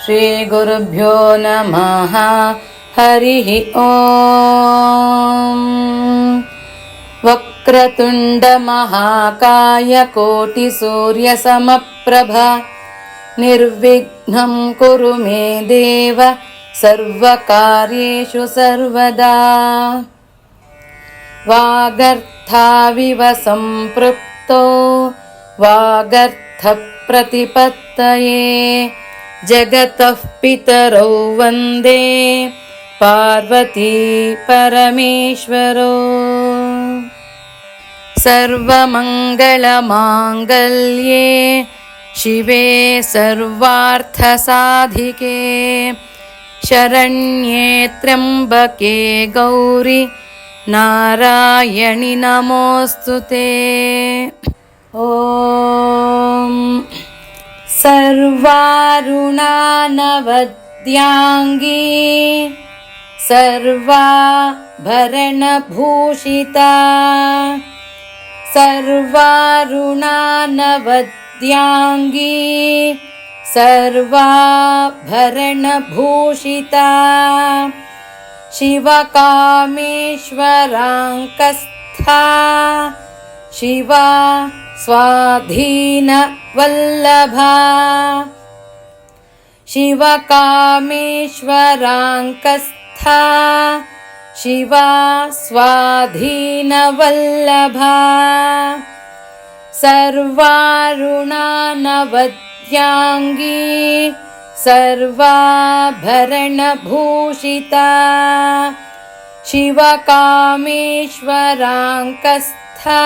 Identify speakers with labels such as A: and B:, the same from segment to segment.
A: श्रीगुरुभ्यो नमः। हरिः ॐ। वक्रतुण्डमहाकाय कोटिसूर्यसमप्रभा निर्विघ्नं कुरु मे देव सर्वकार्येषु सर्वदा। वागर्थाविव सम्पृक्तो वागर्थप्रतिपत्तये जगतः पितरौ वन्दे पार्वती परमेश्वरो। सर्वमङ्गलमाङ्गल्ये शिवे सर्वार्थसाधिके शरण्ये त्र्यम्बके गौरि नारायणि नमोऽस्तुते। ॐ सर्वारुणानवद्याङ्गी सर्वाभरणभूषिता सर्वारुणानवद्याङ्गी सर्वाभरणभूषिता शिवकामेश्वराङ्कस्था शिवा स्वाधीनवल्लभा शिवकामेश्वराङ्कस्था शिवा स्वाधीनवल्लभा सर्वारुणानवद्याङ्गी सर्वाभरणभूषिता शिवकामेश्वराङ्कस्था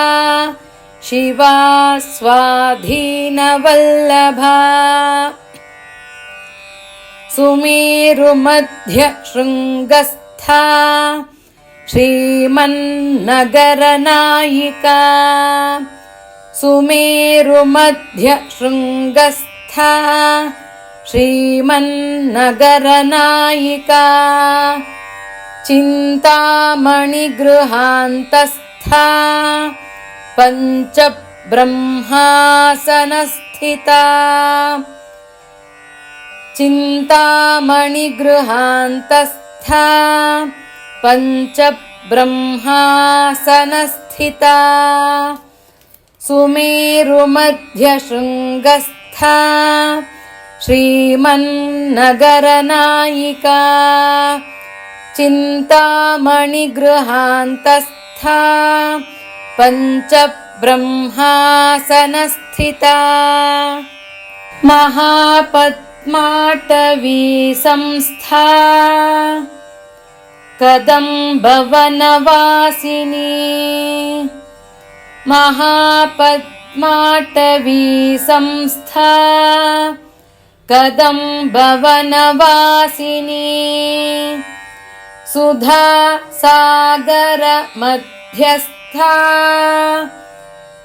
A: शिवा स्वाधीनवल्लभा सुमेरुमध्यशृङ्गस्था श्रीमन्नगरनायिका सुमेरुमध्यशृङ्गस्था श्रीमन्नगरनायिका चिन्तामणिगृहान्तस्था पञ्चब्रह्मासनस्थिता चिन्तामणिगृहान्तस्था पञ्चब्रह्मासनस्थिता सुमेरुमध्यशृङ्गस्था श्रीमन्नगरनायिका चिन्तामणिगृहान्तस्था पञ्चब्रह्मासनस्थिता महापद्माटवी संस्था कदम्बवनवासिनी महापद्माटवी संस्था कदम्बवनवासिनी सुधासागरमध्यस्था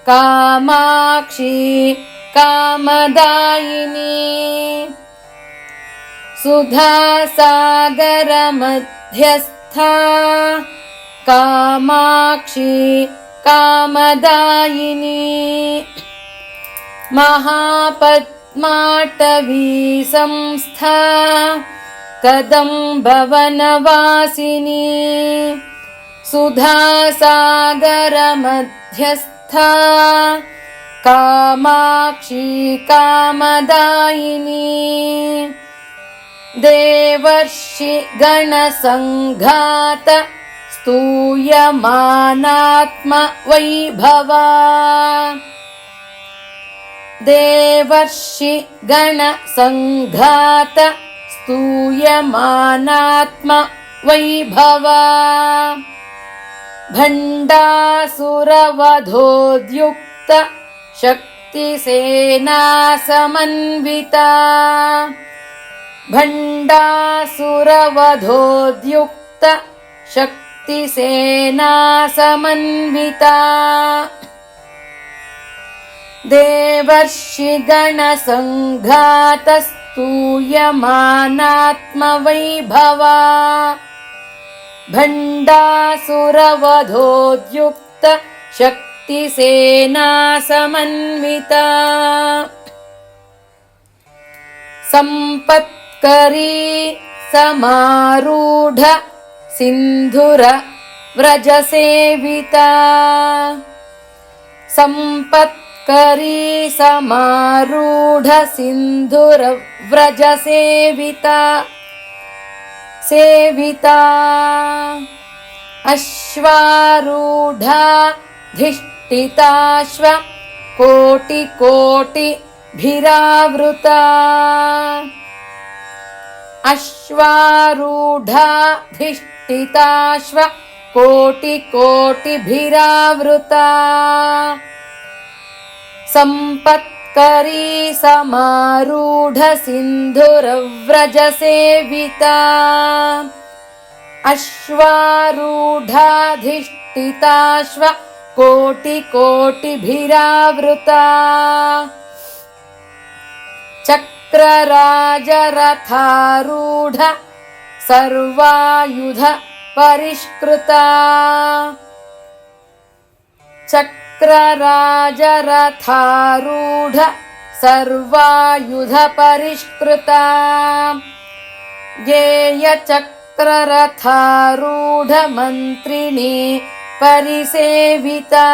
A: कामाक्षी कामदायिनी सुधासागरमध्यस्था कामाक्षी कामदायिनी महापद्माटवी संस्था कदम्बवनवासिनी सुधासागरमध्यस्था कामाक्षी कामदायिनी देवर्षिगणसङ्घात स्तूयमानात्मवैभवा देवर्षिगणसङ्घात स्तूयमानात्मवैभवा भण्डासुरवधोद्युक्त शक्तिसेनासमन्विता भण्डासुरवधोद्युक्त शक्तिसेनासमन्विता देवर्षिगणसङ्घात स्तूयमानात्मवैभवा भण्डासुरवधोद्युक्त शक्तिसेनासमन्विता संपत्करोडीश्वरी समारूढ सिन्धुर व्रजसेविता सम्पत्करी समारूढ सिन्धुर व्रजसेविता सेविता अश्वारूढा धिष्ठिताश्व कोटिकोटिभिरावृता अश्वारूढा धिष्ठिताश्व कोटिकोटिभिरावृता सम्पत्करी समारूढ सिन्धुरव्रजसेविता अश्वारूढा धिष्ठिताश्व कोटिकोटिभिरावृता चक्रराजरथारूढ सर्वायुध परिष्कृता चक्रराजरथारूढ सर्वायुध परिष्कृता गेयचक्ररथारूढ मन्त्रिणी परिसेविता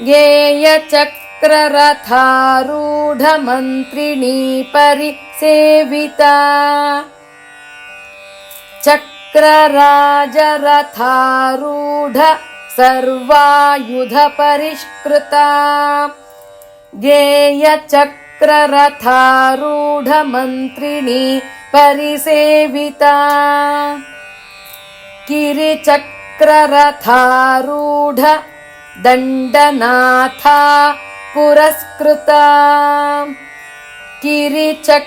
A: गेयचक्ररथारूढ मन्त्रिणी परिसेविता चक्रराजरथारूढ सर्वायुध परिष्कृता गेयचक्ररथारूढ मन्त्रिणी परिसेविता गिरिचक्ररथारूढ दण्डनाथा पुरस्कृता गिरिचक्ररथारूढ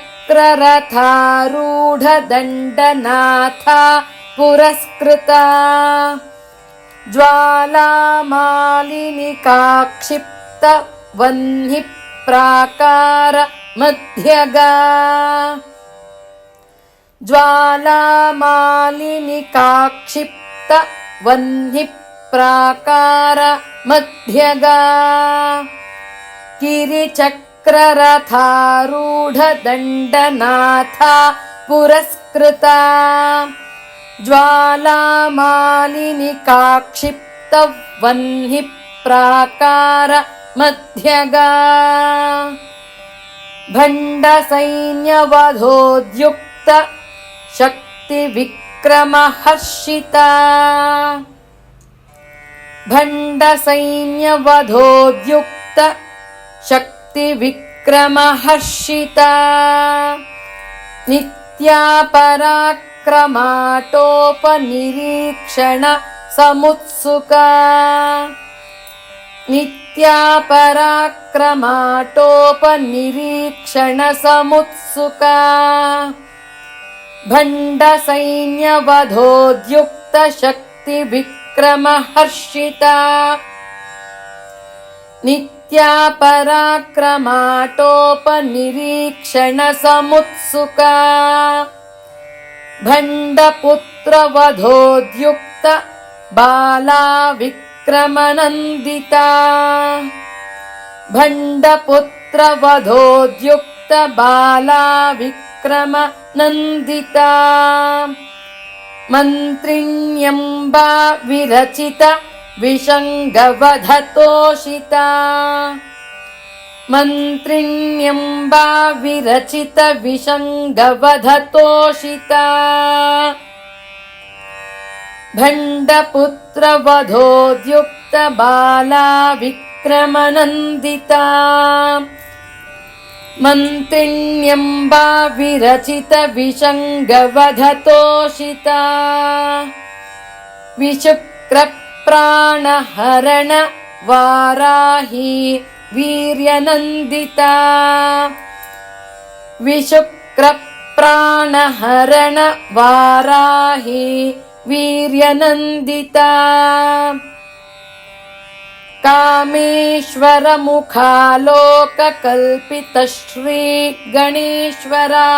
A: दण्डनाथा पुरस्कृता ज्वालामालिनिकाक्षिप्त वह्निः प्राकार मध्यगा ज्वालामालिनिकाक्षिप्त वह्निः प्राकार मध्यगा गिरिचक्ररथारूढ दण्डनाथा पुरस्कृता ज्वालामालिनिकाक्षिप्त वह्निः प्राकार मध्यगा भण्डसैन्यवधोद्युक्त शक्तिविक्रमहर्षिता भण्डसैन्यवधोद्युक्त शक्तिविक्रमहर्षिता नित्यापराक्रमाटोपनिरीक्षण समुत्सुका नित्यापराक्रमाटोपनिरीक्षण समुत्सुका भण्डसैन्यवधोद्युक्त शक्तिविक्रमहर्षिता नित्यापराक्रमाटोपनिरीक्षण समुत्सुका भण्डपुत्रवधोद्युक्त बाला विक्रमनन्दिता भण्डपुत्रवधोद्युक्त बाला विक्रमनन्दिता मन्त्रिण्यम्बा विरचित विषङ्गवधतोषिता मन्त्रिण्यम्बा विरचित विषङ्गवधतोषिता भण्डपुत्रवधोद्युक्त बाला विक्रमनन्दिता मन्त्रिण्यम्बा विरचित विषङ्गवधतोषिता विशुक्रप्राणहरण वाराही वीर्यनन्दिता विशुक्रप्राणहरण वाराही वीर्यनन्दिता कामेश्वरमुखालोककल्पित श्रीगणेश्वरा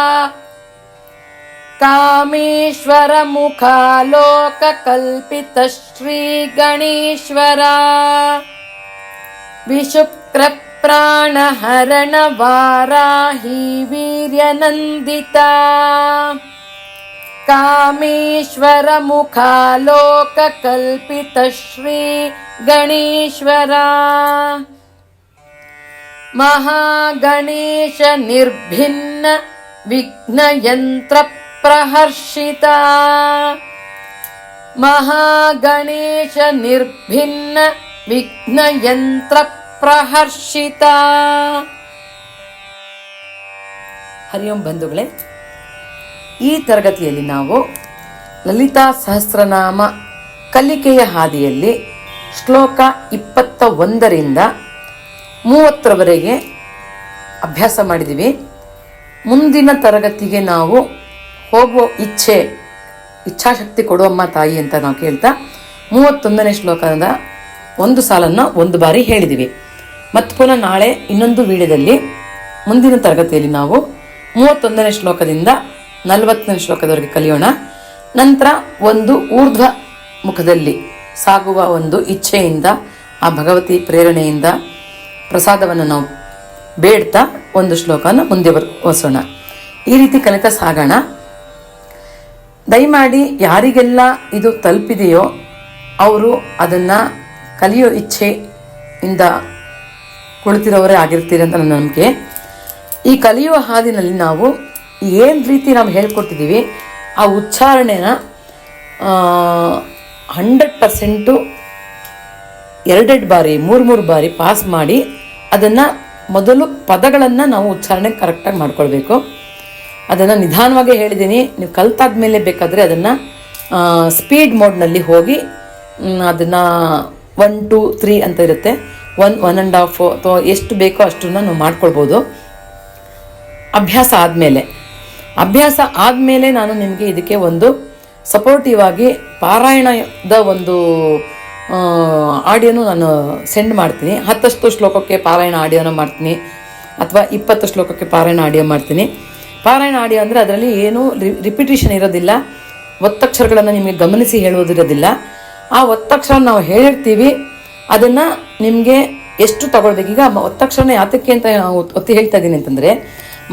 A: कामेश्वरमुखालोककल्पित श्रीगणेश्वरा विशुक्रप्राणहरण ಪ್ರಾಣಹರಣ ವಾರಾಹಿ ವೀರ್ಯನಂದಿತಾ ಕಾಮೇಶ್ವರ ಮುಖಾಲೋಕ ಕಲ್ಪಿತ ಶ್ರೀ ಗಣೇಶ್ವರ ಮಹಾಗಣೇಶ ನಿರ್ಭಿನ್ನ ವಿಘ್ನಯಂತ್ರ ಪ್ರಹರ್ಷಿತ ಮಹಾಗಣೇಶ ನಿರ್ಭಿನ್ನ ವಿಘ್ನಯಂತ್ರ ಪ್ರಹರ್ಷಿತ. ಹರಿ ಓಂ ಬಂಧುಗಳೇ, ಈ ತರಗತಿಯಲ್ಲಿ ನಾವು ಲಲಿತಾ ಸಹಸ್ರನಾಮ ಕಲಿಕೆಯ ಹಾದಿಯಲ್ಲಿ ಶ್ಲೋಕ 21ರಿಂದ 30ರವರೆಗೆ ಅಭ್ಯಾಸ ಮಾಡಿದ್ದೀವಿ. ಮುಂದಿನ ತರಗತಿಗೆ ನಾವು ಹೋಗುವ ಇಚ್ಛಾಶಕ್ತಿ ಕೊಡುವಮ್ಮ ತಾಯಿ ಅಂತ ನಾವು ಕೇಳ್ತಾ 31ನೇ ಶ್ಲೋಕದ ಒಂದು ಸಾಲನ್ನು ಒಂದು ಬಾರಿ ಹೇಳಿದ್ದೀವಿ. ಮತ್ತು ಪುನಃ ನಾಳೆ ಇನ್ನೊಂದು ವಿಡಿಯೋದಲ್ಲಿ ಮುಂದಿನ ತರಗತಿಯಲ್ಲಿ ನಾವು 31ನೇ ಶ್ಲೋಕದಿಂದ 40ನೇ ಶ್ಲೋಕದವರೆಗೆ ಕಲಿಯೋಣ. ನಂತರ ಒಂದು ಊರ್ಧ್ವ ಮುಖದಲ್ಲಿ ಸಾಗುವ ಒಂದು ಇಚ್ಛೆಯಿಂದ, ಆ ಭಗವತಿ ಪ್ರೇರಣೆಯಿಂದ ಪ್ರಸಾದವನ್ನು ನಾವು ಬೇಡ್ತಾ ಒಂದು ಶ್ಲೋಕನ ಮುಂದುವರಿಸೋಣ. ಈ ರೀತಿ ಕಲಿತಾ ಸಾಗೋಣ. ದಯಮಾಡಿ ಯಾರಿಗೆಲ್ಲ ಇದು ತಲುಪಿದೆಯೋ ಅವರು ಅದನ್ನು ಕಲಿಯೋ ಇಚ್ಛೆಯಿಂದ ಕುಳಿತಿರೋವರೇ ಆಗಿರ್ತೀರಿ ಅಂತ ನನ್ನ ನಂಬಿಕೆ. ಈ ಕಲಿಯುವ ಹಾದಿನಲ್ಲಿ ನಾವು ಏನು ರೀತಿ ನಾವು ಹೇಳ್ಕೊಟ್ಟಿದ್ದೀವಿ ಆ ಉಚ್ಚಾರಣೆನ 100% 2 ಬಾರಿ 3 ಬಾರಿ ಪಾಸ್ ಮಾಡಿ ಅದನ್ನು ಮೊದಲು ಪದಗಳನ್ನು ನಾವು ಉಚ್ಚಾರಣೆ ಕರೆಕ್ಟಾಗಿ ಮಾಡ್ಕೊಳ್ಬೇಕು. ಅದನ್ನು ನಿಧಾನವಾಗಿ ಹೇಳಿದ್ದೀನಿ. ನೀವು ಕಲ್ತಾದ್ಮೇಲೆ ಬೇಕಾದರೆ ಅದನ್ನು ಸ್ಪೀಡ್ ಮೋಡ್ನಲ್ಲಿ ಹೋಗಿ ಅದನ್ನು 1 2 3 ಅಂತ ಇರುತ್ತೆ, 1 1.5 ಅಥವಾ ಎಷ್ಟು ಬೇಕೋ ಅಷ್ಟನ್ನು ನಾವು ಮಾಡ್ಕೊಳ್ಬೋದು. ಅಭ್ಯಾಸ ಆದಮೇಲೆ ನಾನು ನಿಮಗೆ ಇದಕ್ಕೆ ಒಂದು ಸಪೋರ್ಟಿವ್ ಆಗಿ ಪಾರಾಯಣದ ಒಂದು ಆಡಿಯೋನು ನಾನು ಸೆಂಡ್ ಮಾಡ್ತೀನಿ. 10 ಶ್ಲೋಕಕ್ಕೆ ಪಾರಾಯಣ ಆಡಿಯೋನ ಮಾಡ್ತೀನಿ, ಅಥವಾ 20 ಶ್ಲೋಕಕ್ಕೆ ಪಾರಾಯಣ ಆಡಿಯೋ ಮಾಡ್ತೀನಿ. ಪಾರಾಯಣ ಆಡಿಯೋ ಅಂದರೆ ಅದರಲ್ಲಿ ಏನೂ ರಿಪಿಟೇಷನ್ ಇರೋದಿಲ್ಲ, ಒತ್ತಕ್ಷರಗಳನ್ನು ನಿಮಗೆ ಗಮನಿಸಿ ಹೇಳುವುದಿರೋದಿಲ್ಲ. ಆ ಒತ್ತಕ್ಷರ ನಾವು ಹೇಳಿರ್ತೀವಿ, ಅದನ್ನು ನಿಮಗೆ ಎಷ್ಟು ತಗೊಳ್ಬೇಕು. ಈಗ ಒತ್ತಕ್ಷರನ ಯಾತಕ್ಕೆ ಅಂತ ಒತ್ತಿ ಹೇಳ್ತಾ ಇದ್ದೀನಿ ಅಂತಂದರೆ,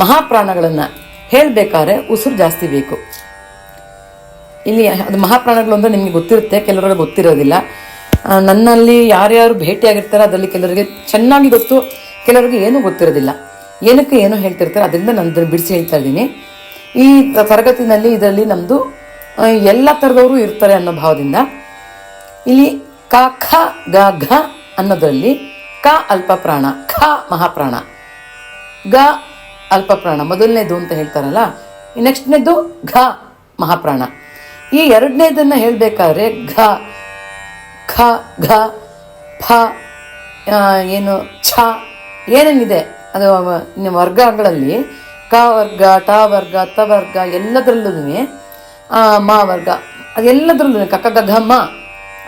A: ಮಹಾಪ್ರಾಣಗಳನ್ನು ಹೇಳಬೇಕಾದ್ರೆ ಉಸಿರು ಜಾಸ್ತಿ ಬೇಕು. ಇಲ್ಲಿ ಅದು ಮಹಾಪ್ರಾಣಗಳು ಅಂದರೆ ನಿಮಗೆ ಗೊತ್ತಿರುತ್ತೆ, ಕೆಲವರಿಗೆ ಗೊತ್ತಿರೋದಿಲ್ಲ. ನನ್ನಲ್ಲಿ ಯಾರ್ಯಾರು ಭೇಟಿಯಾಗಿರ್ತಾರೆ ಅದರಲ್ಲಿ ಕೆಲವರಿಗೆ ಚೆನ್ನಾಗಿ ಗೊತ್ತು, ಕೆಲವರಿಗೆ ಏನೂ ಗೊತ್ತಿರೋದಿಲ್ಲ. ಏನಕ್ಕೆ ಏನೋ ಹೇಳ್ತಿರ್ತಾರೆ, ಅದರಿಂದ ನಾನು ಅದನ್ನು ಬಿಡಿಸಿ ಹೇಳ್ತಾ ಇದ್ದೀನಿ. ಈ ತರಗತಿನಲ್ಲಿ ಇದರಲ್ಲಿ ನಮ್ಮದು ಎಲ್ಲ ಥರದವರು ಇರ್ತಾರೆ ಅನ್ನೋ ಭಾವದಿಂದ ಇಲ್ಲಿ ಕ ಖ ಗ ಘ ಅನ್ನೋದರಲ್ಲಿ ಕ ಅಲ್ಪ ಪ್ರಾಣ, ಖ ಮಹಾಪ್ರಾಣ, ಗ ಅಲ್ಪ ಪ್ರಾಣ ಮೊದಲನೇದು ಅಂತ ಹೇಳ್ತಾರಲ್ಲ. ನೆಕ್ಸ್ಟ್ನೇದು ಘ ಮಹಾಪ್ರಾಣ. ಈ ಎರಡನೇದನ್ನು ಹೇಳಬೇಕಾದ್ರೆ ಘ ಖ ಘ ಫ ಏನು ಛ ಏನೇನಿದೆ ಅದು ವರ್ಗಗಳಲ್ಲಿ ಕ ವರ್ಗ, ಟ ವರ್ಗ, ತ ವರ್ಗ ಎಲ್ಲದರಲ್ಲೂ ಮ ವರ್ಗ, ಅದೆಲ್ಲದರಲ್ಲೂ ಕಕ್ಕ ಗ ಮ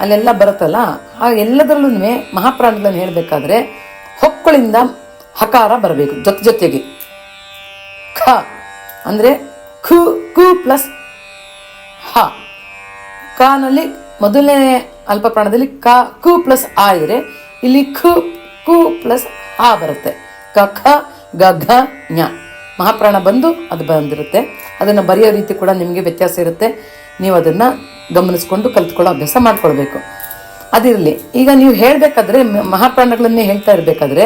A: ಅಲ್ಲೆಲ್ಲ ಬರುತ್ತಲ್ಲ, ಆ ಎಲ್ಲದರಲ್ಲೂ ಮಹಾಪ್ರಾಣಗಳನ್ನು ಹೇಳಬೇಕಾದ್ರೆ ಹೊಕ್ಕಳಿಂದ ಹಕಾರ ಬರಬೇಕು ಜೊತೆಗೆ. ಖ ಅಂದರೆ ಖು ಕು ಪ್ಲಸ್ ಹ. ಕಾನಲ್ಲಿ ಮೊದಲನೇ ಅಲ್ಪ ಪ್ರಾಣದಲ್ಲಿ ಕ ಕು ಪ್ಲಸ್ ಆ ಇದ್ರೆ ಇಲ್ಲಿ ಖು ಕು ಪ್ಲಸ್ ಆ ಬರುತ್ತೆ. ಕ ಖ ಗ ಘ ಞ ಮಹಾಪ್ರಾಣ ಬಂದು ಅದು ಬಂದಿರುತ್ತೆ. ಅದನ್ನು ಬರೆಯೋ ರೀತಿ ಕೂಡ ನಿಮಗೆ ವ್ಯತ್ಯಾಸ ಇರುತ್ತೆ. ನೀವು ಅದನ್ನು ಗಮನಿಸ್ಕೊಂಡು ಕಲ್ತ್ಕೊಳ್ಳೋ ಅಭ್ಯಾಸ ಮಾಡ್ಕೊಳ್ಬೇಕು. ಅದಿರಲಿ. ಈಗ ನೀವು ಹೇಳಬೇಕಾದ್ರೆ ಮಹಾಪ್ರಾಣಗಳನ್ನೇ ಹೇಳ್ತಾ ಇರಬೇಕಾದ್ರೆ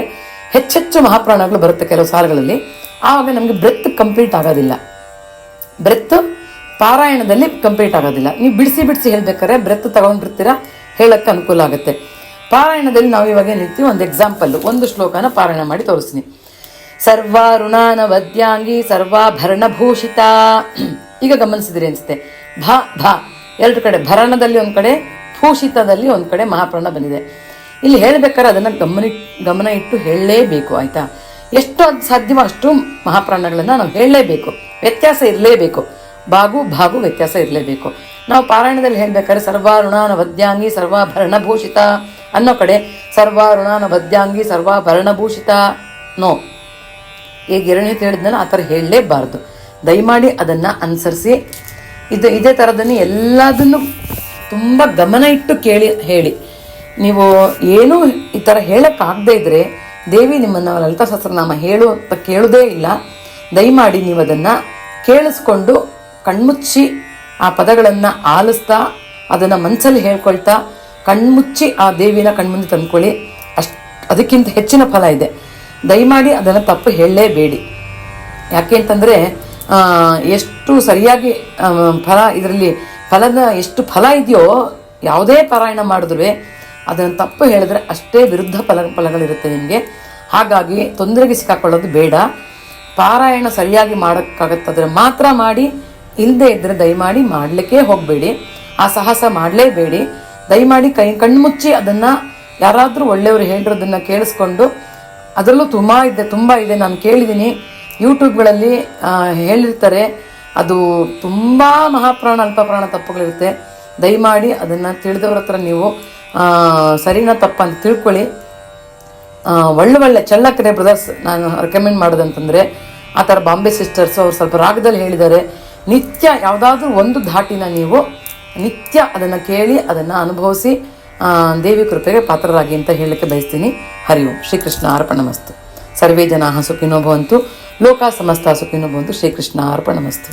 A: ಹೆಚ್ಚೆಚ್ಚು ಮಹಾಪ್ರಾಣಗಳು ಬರುತ್ತೆ ಕೆಲವು ಸಾಲುಗಳಲ್ಲಿ. ಆವಾಗ ನಮಗೆ ಬ್ರೆತ್ ಕಂಪ್ಲೀಟ್ ಆಗೋದಿಲ್ಲ, ಬ್ರೆತ್ ಪಾರಾಯಣದಲ್ಲಿ ಕಂಪ್ಲೀಟ್ ಆಗೋದಿಲ್ಲ. ನೀವು ಬಿಡಿಸಿ ಹೇಳ್ಬೇಕಾದ್ರೆ ಬ್ರೆತ್ ತಗೊಂಡಿರ್ತೀರ, ಹೇಳೋಕ್ಕೆ ಅನುಕೂಲ ಆಗುತ್ತೆ. ಪಾರಾಯಣದಲ್ಲಿ ನಾವು ಇವಾಗ ಏನಿರ್ತೀವಿ, ಒಂದು ಎಕ್ಸಾಂಪಲ್, ಒಂದು ಶ್ಲೋಕನ ಪಾರಾಯಣ ಮಾಡಿ ತೋರಿಸ್ತೀನಿ. ಸರ್ವಾರುಣಾನ ವದ್ಯಾಂಗಿ ಸರ್ವಾಭರಣಭೂಷಿತ. ಈಗ ಗಮನಿಸಿದ್ರಿ ಅನಿಸುತ್ತೆ. ಭ ಭ ಎರಡು ಕಡೆ, ಭರಣದಲ್ಲಿ ಒಂದು ಕಡೆ, ಭೂಷಿತದಲ್ಲಿ ಒಂದು ಕಡೆ ಮಹಾಪ್ರಾಣ ಬಂದಿದೆ. ಇಲ್ಲಿ ಹೇಳಬೇಕಾದ್ರೆ ಅದನ್ನು ಗಮನ ಇಟ್ಟು ಹೇಳಲೇಬೇಕು, ಆಯಿತಾ? ಎಷ್ಟು ಅದು ಸಾಧ್ಯವೋ ಅಷ್ಟು ಮಹಾಪ್ರಾಣಗಳನ್ನು ನಾವು ಹೇಳಲೇಬೇಕು. ವ್ಯತ್ಯಾಸ ಇರಲೇಬೇಕು, ಭಾಗು ವ್ಯತ್ಯಾಸ ಇರಲೇಬೇಕು. ನಾವು ಪಾರಾಯಣದಲ್ಲಿ ಹೇಳಬೇಕಾದ್ರೆ ಸರ್ವಾರುಣಾನ ವದ್ಯಾಂಗಿ ಸರ್ವಾಭರಣಭೂಷಿತ ಅನ್ನೋ ಕಡೆ ಸರ್ವಾರುಣಾನ ವದ್ಯಾಂಗಿ ಸರ್ವಾಭರಣಭೂಷಿತ ನೋ. ಈಗ ಎರಡನೇ ಹೇಳಿದ್ನಲ್ಲ, ಆ ಥರ ಹೇಳಲೇಬಾರ್ದು. ದಯಮಾಡಿ ಅದನ್ನು ಅನುಸರಿಸಿ ಇದೇ ಥರದನ್ನು ಎಲ್ಲದನ್ನು ತುಂಬ ಗಮನ ಇಟ್ಟು ಹೇಳಿ. ನೀವು ಏನೂ ಈ ಥರ ಹೇಳೋಕ್ಕಾಗದೇ ಇದ್ದರೆ ದೇವಿ ನಿಮ್ಮನ್ನು ಲಲಿತಾ ಸಹಸ್ರನಾಮ ಹೇಳು ಅಂತ ಕೇಳೋದೇ ಇಲ್ಲ. ದಯಮಾಡಿ ನೀವು ಅದನ್ನು ಕೇಳಿಸ್ಕೊಂಡು ಕಣ್ಮುಚ್ಚಿ ಆ ಪದಗಳನ್ನು ಆಲಿಸ್ತಾ ಅದನ್ನು ಮನಸ್ಸಲ್ಲಿ ಹೇಳ್ಕೊಳ್ತಾ ಕಣ್ಮುಚ್ಚಿ ಆ ದೇವಿನ ಕಣ್ಮುಂದೆ ತಂದ್ಕೊಳ್ಳಿ. ಅದಕ್ಕಿಂತ ಹೆಚ್ಚಿನ ಫಲ ಇದೆ. ದಯಮಾಡಿ ಅದನ್ನು ತಪ್ಪು ಹೇಳಲೇಬೇಡಿ. ಯಾಕೆ ಅಂತಂದರೆ ಎಷ್ಟು ಸರಿಯಾಗಿ ಇದರಲ್ಲಿ ಫಲದ ಎಷ್ಟು ಫಲ ಇದೆಯೋ ಯಾವುದೇ ಪಾರಾಯಣ ಮಾಡಿದ್ರೂ ಅದನ್ನು ತಪ್ಪು ಹೇಳಿದ್ರೆ ಅಷ್ಟೇ ವಿರುದ್ಧ ಫಲಗಳಿರುತ್ತೆ ನಿಮಗೆ. ಹಾಗಾಗಿ ತೊಂದರೆಗೆ ಸಿಕ್ಕಾಕೊಳ್ಳೋದು ಬೇಡ. ಪಾರಾಯಣ ಸರಿಯಾಗಿ ಮಾಡೋಕ್ಕಾಗತ್ತಾದ್ರೆ ಮಾತ್ರ ಮಾಡಿ, ಇಲ್ಲದೆ ಇದ್ದರೆ ದಯಮಾಡಿ ಮಾಡಲಿಕ್ಕೆ ಹೋಗಬೇಡಿ. ಆ ಸಾಹಸ ಮಾಡಲೇಬೇಡಿ. ದಯಮಾಡಿ ಕಣ್ಮುಚ್ಚಿ ಅದನ್ನು ಯಾರಾದರೂ ಒಳ್ಳೆಯವರು ಹೇಳಿರೋದನ್ನು ಕೇಳಿಸ್ಕೊಂಡು, ಅದರಲ್ಲೂ ತುಂಬ ಇದೆ ನಾನು ಕೇಳಿದ್ದೀನಿ, ಯೂಟ್ಯೂಬ್ಗಳಲ್ಲಿ ಹೇಳಿರ್ತಾರೆ, ಅದು ತುಂಬ ಮಹಾಪ್ರಾಣ ಅಲ್ಪಪ್ರಾಣ ತಪ್ಪುಗಳಿರುತ್ತೆ. ದಯಮಾಡಿ ಅದನ್ನು ತಿಳಿದವ್ರ ಹತ್ರ ನೀವು ಸರಿನಾ ತಪ್ಪ ಅಂತ ತಿಳ್ಕೊಳ್ಳಿ. ಒಳ್ಳೆ ಚಳ್ಳಕೆರೆ ಬ್ರದರ್ಸ್ ನಾನು ರೆಕಮೆಂಡ್ ಮಾಡೋದಂತಂದರೆ, ಆ ಥರ ಬಾಂಬೆ ಸಿಸ್ಟರ್ಸು ಅವ್ರು ಸ್ವಲ್ಪ ರಾಗದಲ್ಲಿ ಹೇಳಿದ್ದಾರೆ. ನಿತ್ಯ ಯಾವುದಾದ್ರೂ ಒಂದು ಧಾಟಿನ ನೀವು ನಿತ್ಯ ಅದನ್ನು ಕೇಳಿ ಅದನ್ನು ಅನುಭವಿಸಿ ದೇವಿ ಕೃಪೆಗೆ ಪಾತ್ರರಾಗಿ ಅಂತ ಹೇಳಲಿಕ್ಕೆ ಬಯಸ್ತೀನಿ. ಹರಿ ಓಂ. ಶ್ರೀಕೃಷ್ಣ ಅರ್ಪಣಮಸ್ತು. ಸರ್ವೇ ಜನಾಃ ಸುಖಿನೋ ಭವಂತು. ಲೋಕಾ ಸಮಸ್ತ ಸುಖಿನೋ ಭವಂತು. ಶ್ರೀಕೃಷ್ಣ ಅರ್ಪಣಮಸ್ತು.